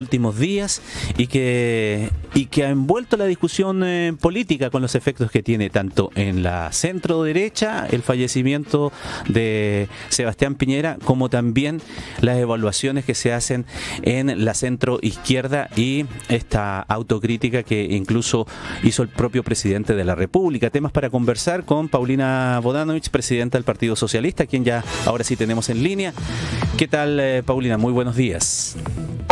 Últimos días y que ha envuelto la discusión política con los efectos que tiene tanto en la centro derecha el fallecimiento de Sebastián Piñera, como también las evaluaciones que se hacen en la centro izquierda y esta autocrítica que incluso hizo el propio presidente de la República. Temas para conversar con Paulina Bodanovich, presidenta del Partido Socialista, quien ya ahora sí tenemos en línea. ¿Qué tal, Paulina? Muy buenos días.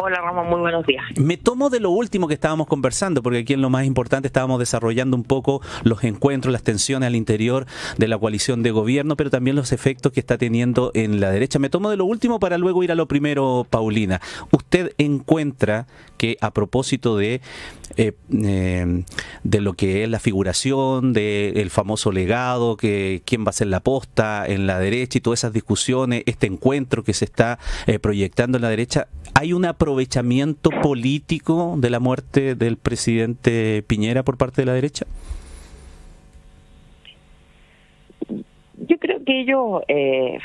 Hola, Ramón, muy buenos días. Me tomo de lo último que estábamos conversando, porque aquí en lo más importante estábamos desarrollando un poco los encuentros, las tensiones al interior de la coalición de gobierno, pero también los efectos que está teniendo en la derecha. Me tomo de lo último para luego ir a lo primero, Paulina. ¿Usted encuentra que a propósito de lo que es la figuración del famoso legado, que quién va a ser la posta en la derecha y todas esas discusiones, este encuentro que se está proyectando en la derecha, hay un aprovechamiento político de la muerte del presidente Piñera por parte de la derecha? Yo creo que ellos,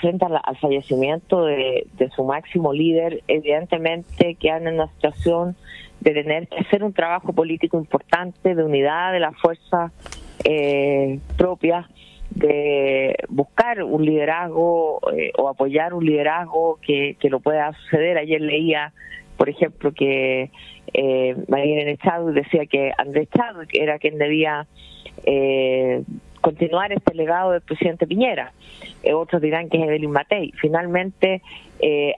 frente al fallecimiento de su máximo líder, evidentemente quedan en una situación de tener que hacer un trabajo político importante, de unidad de la fuerza propia, de buscar un liderazgo o apoyar un liderazgo que lo pueda suceder. Ayer leía, por ejemplo, que María Chadwick decía que Andrés Chadwick era quien debía continuar este legado del presidente Piñera. Otros dirán que es Evelyn Matei. Finalmente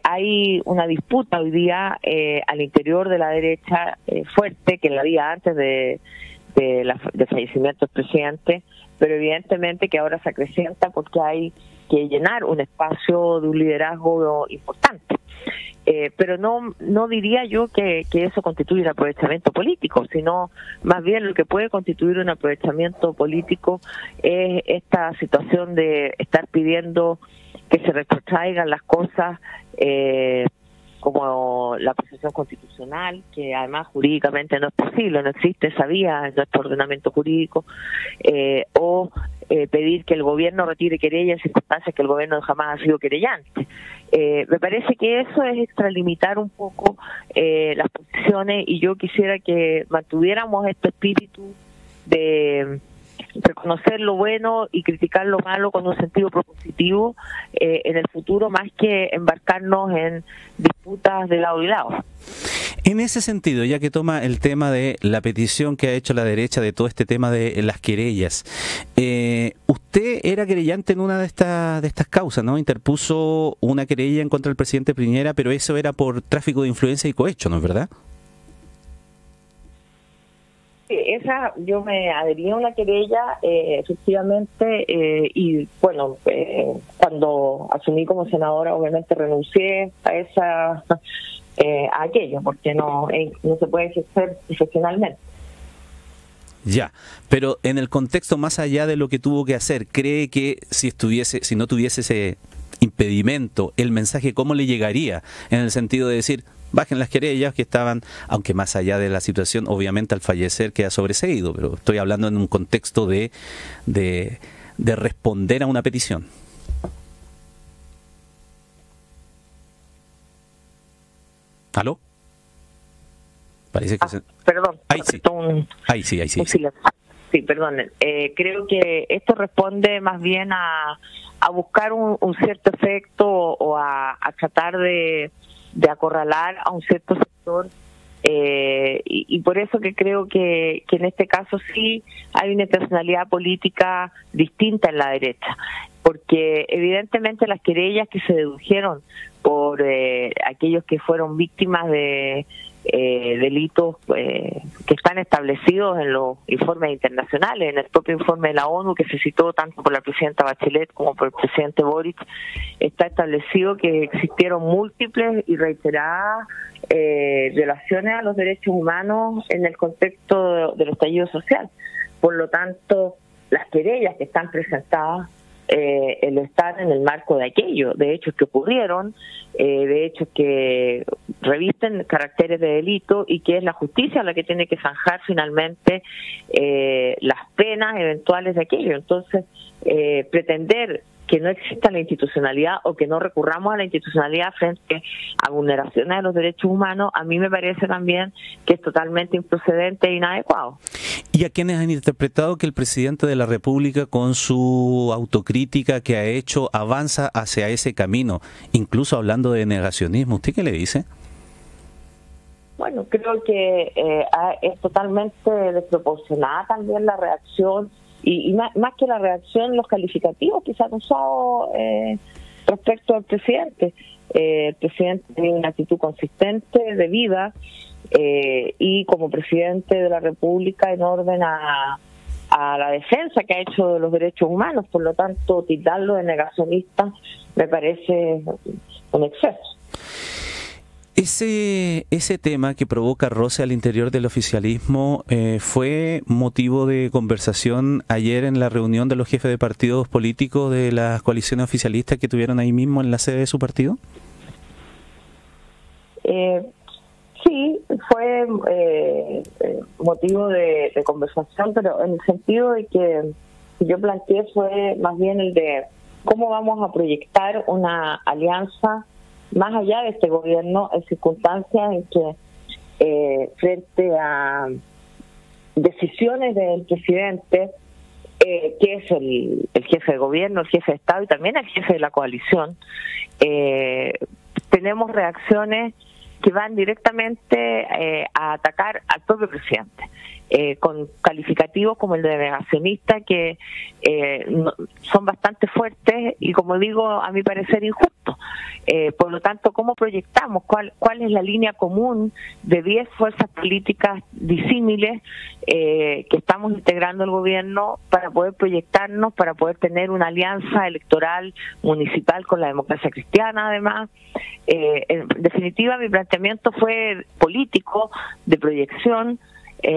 hay una disputa hoy día al interior de la derecha fuerte, que la había antes del fallecimiento del presidente, pero evidentemente que ahora se acrecienta porque hay que llenar un espacio de un liderazgo importante. Pero no diría yo que eso constituye un aprovechamiento político, sino más bien lo que puede constituir un aprovechamiento político es esta situación de estar pidiendo que se retrotraigan las cosas, como la posición constitucional, que además jurídicamente no es posible, no existe esa vía en nuestro ordenamiento jurídico, o pedir que el gobierno retire querella en circunstancias que el gobierno jamás ha sido querellante. Me parece que eso es extralimitar un poco las posiciones, y yo quisiera que mantuviéramos este espíritu de reconocer lo bueno y criticar lo malo con un sentido propositivo en el futuro, más que embarcarnos en disputas de lado y lado. En ese sentido, ya que toma el tema de la petición que ha hecho la derecha de todo este tema de las querellas, usted era querellante en una de estas causas, ¿no? Interpuso una querella en contra del presidente Piñera, pero eso era por tráfico de influencia y cohecho, ¿no es verdad? Esa, yo me adherí a una querella, efectivamente, y bueno, cuando asumí como senadora, obviamente renuncié a aquello, porque no se puede ejercer profesionalmente. Ya, pero en el contexto más allá de lo que tuvo que hacer, ¿cree que si no tuviese ese impedimento, el mensaje cómo le llegaría? En el sentido de decir, bajen las querellas que estaban, aunque más allá de la situación, obviamente al fallecer queda sobreseído, pero estoy hablando en un contexto de responder a una petición. ¿Aló? Parece que perdón. Ahí sí. Sí, perdón. Creo que esto responde más bien a buscar un cierto efecto o a tratar de acorralar a un cierto sector, y por eso que creo que en este caso sí hay una intencionalidad política distinta en la derecha, porque evidentemente las querellas que se dedujeron por aquellos que fueron víctimas de delitos que están establecidos en los informes internacionales, en el propio informe de la ONU que se citó tanto por la presidenta Bachelet como por el presidente Boric, está establecido que existieron múltiples y reiteradas violaciones a los derechos humanos en el contexto del estallido social. Por lo tanto, las querellas que están presentadas están en el marco de aquello, de hechos que ocurrieron, de hechos que revisten caracteres de delito, y que es la justicia la que tiene que zanjar finalmente las penas eventuales de aquello. Entonces, pretender que no exista la institucionalidad o que no recurramos a la institucionalidad frente a vulneraciones de los derechos humanos, a mí me parece también que es totalmente improcedente e inadecuado. ¿Y a quienes han interpretado que el presidente de la República, con su autocrítica que ha hecho, avanza hacia ese camino, incluso hablando de negacionismo? ¿Usted qué le dice? Bueno, creo que es totalmente desproporcionada también la reacción y más que la reacción, los calificativos que se han usado respecto al presidente. El presidente tiene una actitud consistente de vida y como presidente de la República en orden a la defensa que ha hecho de los derechos humanos. Por lo tanto, tildarlo de negacionista me parece un exceso. Ese tema que provoca roce al interior del oficialismo fue motivo de conversación ayer en la reunión de los jefes de partidos políticos de las coaliciones oficialistas que tuvieron ahí mismo en la sede de su partido. Sí, fue motivo de conversación, pero en el sentido de que yo planteé fue más bien el de cómo vamos a proyectar una alianza más allá de este gobierno en circunstancias en que frente a decisiones del presidente, que es el jefe de gobierno, el jefe de Estado y también el jefe de la coalición, tenemos reacciones que van directamente a atacar al propio presidente, con calificativos como el de negacionista, que son bastante fuertes y, como digo, a mi parecer injustos. Por lo tanto, ¿cómo proyectamos? ¿Cuál es la línea común de 10 fuerzas políticas disímiles que estamos integrando el gobierno para poder proyectarnos, para poder tener una alianza electoral municipal con la democracia cristiana, además? En definitiva, mi planteamiento fue político, de proyección,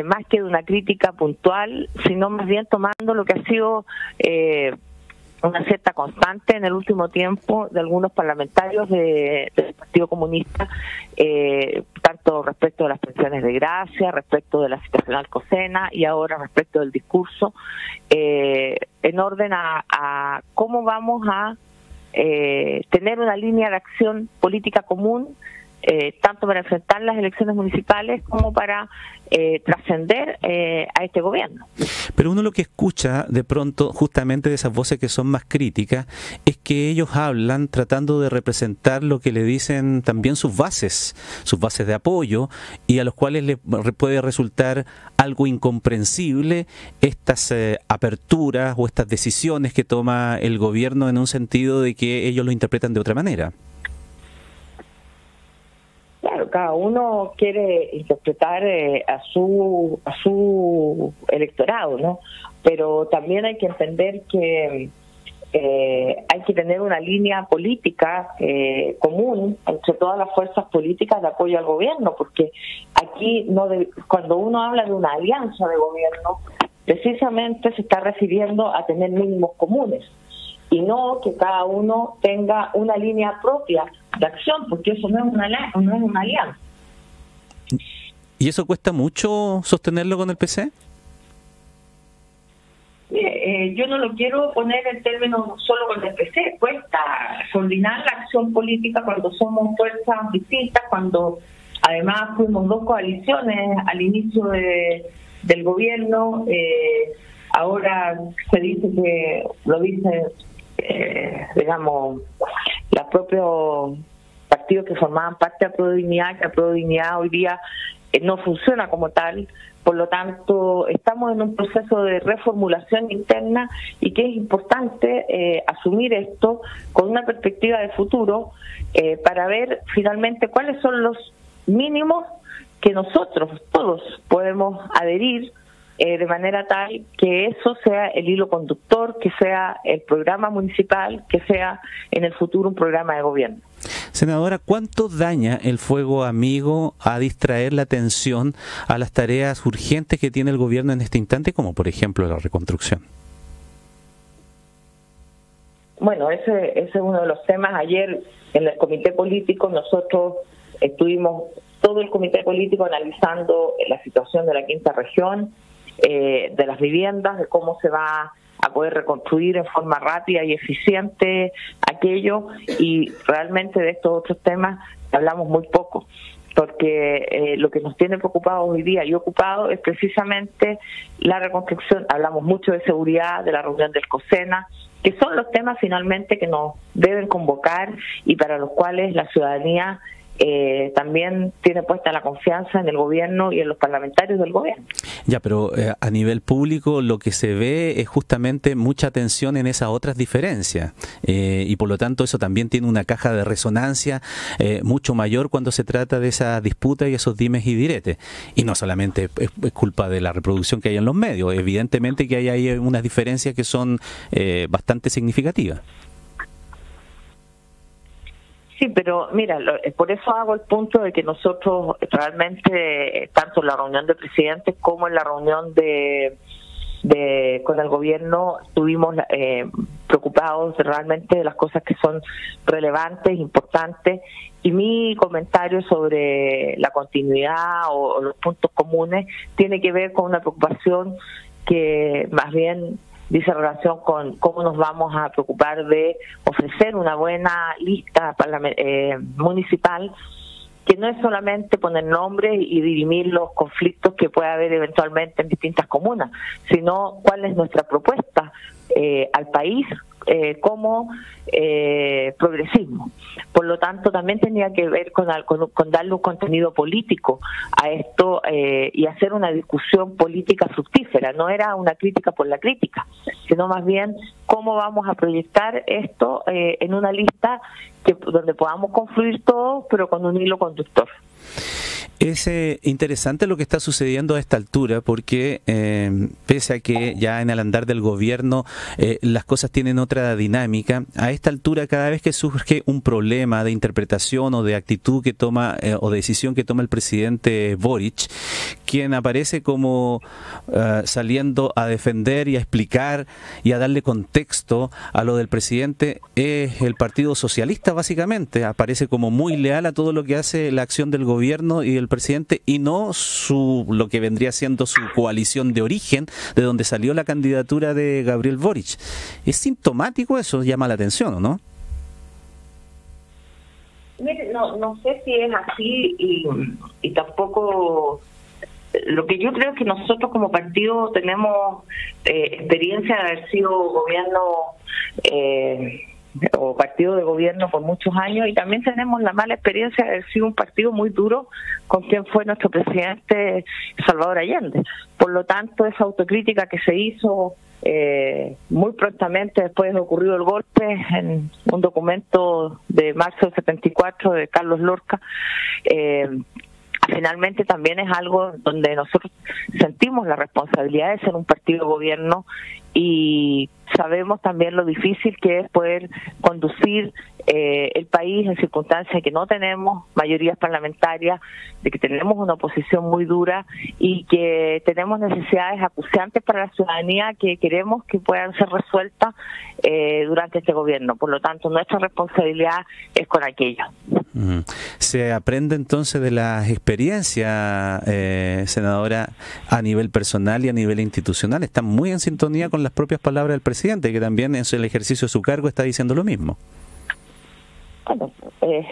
más que de una crítica puntual, sino más bien tomando lo que ha sido una cierta constante en el último tiempo de algunos parlamentarios del Partido Comunista, tanto respecto de las pensiones de gracia, respecto de la situación Alcocena y ahora respecto del discurso, en orden a cómo vamos a tener una línea de acción política común, tanto para enfrentar las elecciones municipales como para trascender a este gobierno. Pero uno lo que escucha de pronto, justamente de esas voces que son más críticas, es que ellos hablan tratando de representar lo que le dicen también sus bases de apoyo, y a los cuales les puede resultar algo incomprensible estas aperturas o estas decisiones que toma el gobierno, en un sentido de que ellos lo interpretan de otra manera. Claro, cada uno quiere interpretar a su electorado, ¿no? Pero también hay que entender que hay que tener una línea política común entre todas las fuerzas políticas de apoyo al gobierno, porque aquí cuando uno habla de una alianza de gobierno, precisamente se está refiriendo a tener mínimos comunes y no que cada uno tenga una línea propia de acción, porque eso no es una alianza. ¿Y eso cuesta mucho sostenerlo con el PC? Yo no lo quiero poner en términos solo con el PC. Cuesta coordinar la acción política cuando somos fuerzas distintas, cuando además fuimos dos coaliciones al inicio del gobierno. Ahora se dice que lo dice digamos, los propios partidos que formaban parte de Aprodignidad, que Aprodignidad hoy día no funciona como tal. Por lo tanto, estamos en un proceso de reformulación interna y que es importante asumir esto con una perspectiva de futuro para ver finalmente cuáles son los mínimos que nosotros todos podemos adherir, de manera tal que eso sea el hilo conductor, que sea el programa municipal, que sea en el futuro un programa de gobierno. Senadora, ¿cuánto daña el fuego amigo a distraer la atención a las tareas urgentes que tiene el gobierno en este instante, como por ejemplo la reconstrucción? Bueno, ese es uno de los temas. Ayer en el comité político nosotros estuvimos todo el comité político analizando la situación de la quinta región, de las viviendas, de cómo se va a poder reconstruir en forma rápida y eficiente aquello, y realmente de estos otros temas hablamos muy poco, porque lo que nos tiene preocupados hoy día y ocupado es precisamente la reconstrucción. Hablamos mucho de seguridad, de la reunión del COSENA, que son los temas finalmente que nos deben convocar y para los cuales la ciudadanía también tiene puesta la confianza en el gobierno y en los parlamentarios del gobierno. Ya, pero a nivel público lo que se ve es justamente mucha atención en esas otras diferencias y por lo tanto eso también tiene una caja de resonancia mucho mayor cuando se trata de esa disputa y esos dimes y diretes. Y no solamente es culpa de la reproducción que hay en los medios, evidentemente que hay ahí unas diferencias que son bastante significativas. Sí, pero mira, por eso hago el punto de que nosotros realmente, tanto en la reunión de presidentes como en la reunión con el gobierno, estuvimos preocupados realmente de las cosas que son relevantes, importantes, y mi comentario sobre la continuidad o los puntos comunes tiene que ver con una preocupación que más bien dice relación con cómo nos vamos a preocupar de ofrecer una buena lista municipal, que no es solamente poner nombres y dirimir los conflictos que pueda haber eventualmente en distintas comunas, sino cuál es nuestra propuesta al país como progresismo. Por lo tanto, también tenía que ver con darle un contenido político a esto y hacer una discusión política fructífera. No era una crítica por la crítica, sino más bien cómo vamos a proyectar esto en una lista donde podamos confluir todos, pero con un hilo conductor. Es interesante lo que está sucediendo a esta altura porque pese a que ya en el andar del gobierno las cosas tienen otra dinámica, a esta altura cada vez que surge un problema de interpretación o de actitud que toma o de decisión que toma el presidente Boric, quien aparece como saliendo a defender y a explicar y a darle contexto a lo del presidente es el Partido Socialista, básicamente. Aparece como muy leal a todo lo que hace la acción del gobierno y del presidente y no lo que vendría siendo su coalición de origen, de donde salió la candidatura de Gabriel Boric. ¿Es sintomático eso? Llama la atención, ¿o no? Mire, no sé si es así y tampoco. Lo que yo creo es que nosotros como partido tenemos experiencia de haber sido gobierno o partido de gobierno por muchos años, y también tenemos la mala experiencia de haber sido un partido muy duro con quien fue nuestro presidente Salvador Allende. Por lo tanto, esa autocrítica que se hizo muy prontamente después de ocurrido el golpe en un documento de marzo del 74 de Carlos Lorca, finalmente también es algo donde nosotros sentimos la responsabilidad de ser un partido de gobierno y sabemos también lo difícil que es poder conducir el país en circunstancias que no tenemos mayorías parlamentarias, de que tenemos una oposición muy dura y que tenemos necesidades acuciantes para la ciudadanía que queremos que puedan ser resueltas durante este gobierno. Por lo tanto, nuestra responsabilidad es con aquello. ¿Se aprende entonces de las experiencias, senadora, a nivel personal y a nivel institucional? ¿Están muy en sintonía con las propias palabras del presidente, que también en el ejercicio de su cargo está diciendo lo mismo? Bueno,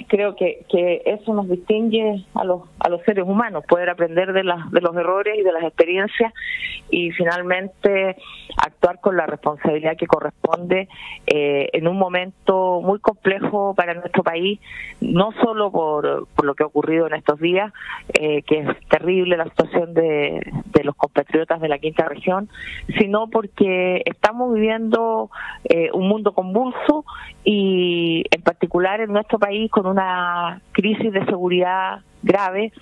creo que eso nos distingue a los seres humanos, poder aprender de los errores y de las experiencias y finalmente actuar con la responsabilidad que corresponde en un momento muy complejo para nuestro país, no solo por lo que ha ocurrido en estos días, que es terrible la situación de los compatriotas de la quinta región, sino porque estamos viviendo un mundo convulso y en particular en nuestro país con una crisis de seguridad grave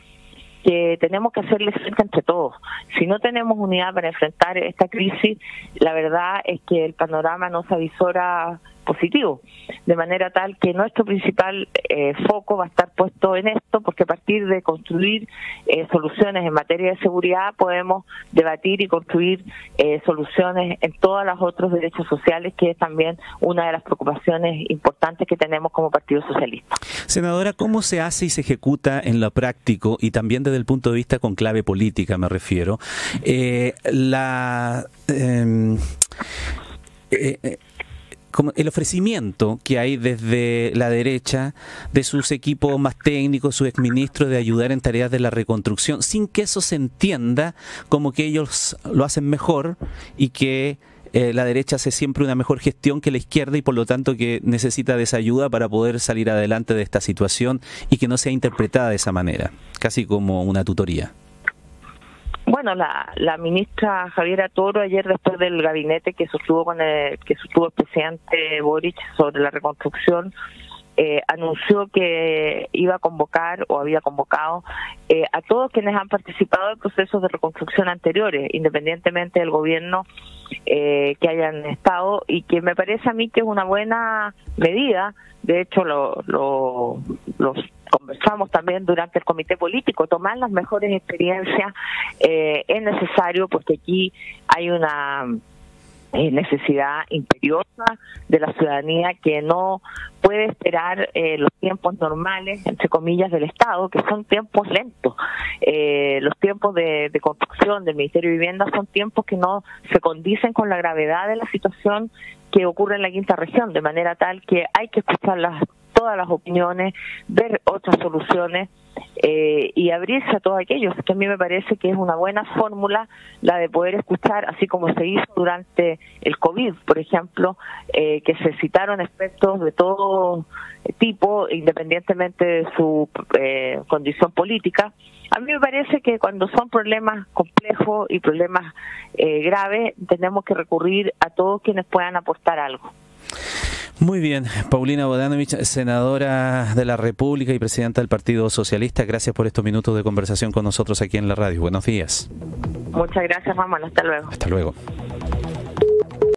que tenemos que hacerle frente entre todos. Si no tenemos unidad para enfrentar esta crisis, la verdad es que el panorama no se avisora positivo, de manera tal que nuestro principal foco va a estar puesto en esto, porque a partir de construir soluciones en materia de seguridad podemos debatir y construir soluciones en todos los otros derechos sociales, que es también una de las preocupaciones importantes que tenemos como Partido Socialista. Senadora, ¿cómo se hace y se ejecuta en lo práctico y también desde el punto de vista con clave como el ofrecimiento que hay desde la derecha de sus equipos más técnicos, sus exministros, de ayudar en tareas de la reconstrucción, sin que eso se entienda como que ellos lo hacen mejor y que la derecha hace siempre una mejor gestión que la izquierda y por lo tanto que necesita de esa ayuda para poder salir adelante de esta situación y que no sea interpretada de esa manera, casi como una tutoría. Bueno, la ministra Javiera Toro ayer, después del gabinete que sostuvo el presidente Boric sobre la reconstrucción, anunció que iba a convocar o había convocado a todos quienes han participado en procesos de reconstrucción anteriores, independientemente del gobierno que hayan estado, y que me parece a mí que es una buena medida. De hecho, los conversamos también durante el comité político, tomar las mejores experiencias es necesario, porque aquí hay una necesidad imperiosa de la ciudadanía que no puede esperar los tiempos normales, entre comillas, del Estado, que son tiempos lentos. Los tiempos de construcción del Ministerio de Vivienda son tiempos que no se condicen con la gravedad de la situación que ocurre en la quinta región, de manera tal que hay que escuchar todas las opiniones, ver otras soluciones y abrirse a todos aquellos, que a mí me parece que es una buena fórmula la de poder escuchar, así como se hizo durante el COVID, por ejemplo, que se citaron expertos de todo tipo, independientemente de su condición política. A mí me parece que cuando son problemas complejos y problemas graves, tenemos que recurrir a todos quienes puedan aportar algo. Muy bien, Paulina Bodanovich, senadora de la República y presidenta del Partido Socialista, gracias por estos minutos de conversación con nosotros aquí en la radio. Buenos días. Muchas gracias, Ramón. Hasta luego. Hasta luego.